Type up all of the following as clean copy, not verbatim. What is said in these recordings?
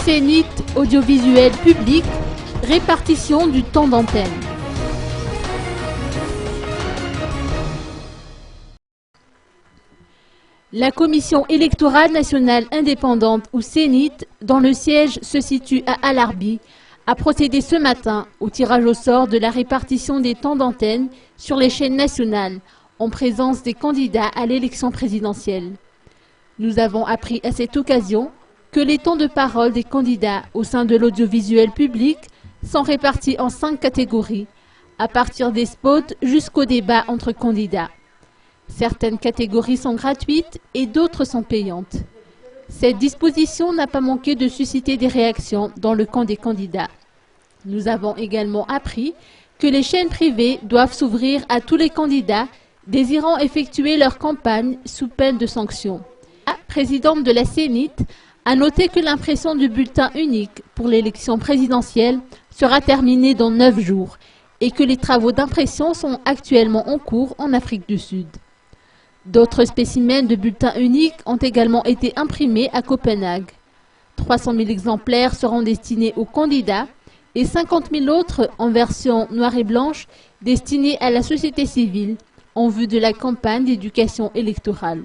Zénith audiovisuel public, répartition du temps d'antenne. La Commission électorale nationale indépendante ou Zénith, dont le siège se situe à Al-Arbi, a procédé ce matin au tirage au sort de la répartition des temps d'antenne sur les chaînes nationales en présence des candidats à l'élection présidentielle. Nous avons appris à cette occasion que les temps de parole des candidats au sein de l'audiovisuel public sont répartis en 5 catégories, à partir des spots jusqu'au débat entre candidats. Certaines catégories sont gratuites et d'autres sont payantes. Cette disposition n'a pas manqué de susciter des réactions dans le camp des candidats. Nous avons également appris que les chaînes privées doivent s'ouvrir à tous les candidats désirant effectuer leur campagne sous peine de sanctions. La présidente de la Zénith a noté que l'impression du bulletin unique pour l'élection présidentielle sera terminée dans 9 jours et que les travaux d'impression sont actuellement en cours en Afrique du Sud. D'autres spécimens de bulletins uniques ont également été imprimés à Copenhague. 300 000 exemplaires seront destinés aux candidats et 50 000 autres en version noire et blanche destinés à la société civile en vue de la campagne d'éducation électorale.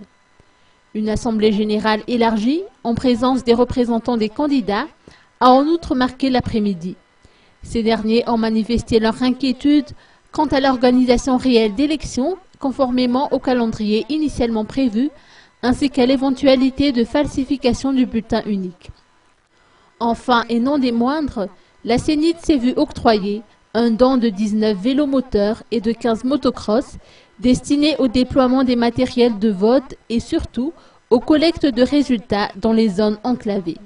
Une assemblée générale élargie, en présence des représentants des candidats, a en outre marqué l'après-midi. Ces derniers ont manifesté leur inquiétude quant à l'organisation réelle d'élections, conformément au calendrier initialement prévu, ainsi qu'à l'éventualité de falsification du bulletin unique. Enfin, et non des moindres, la Zénith s'est vue octroyer un don de 19 vélomoteurs et de 15 motocross destinés au déploiement des matériels de vote et surtout aux collectes de résultats dans les zones enclavées.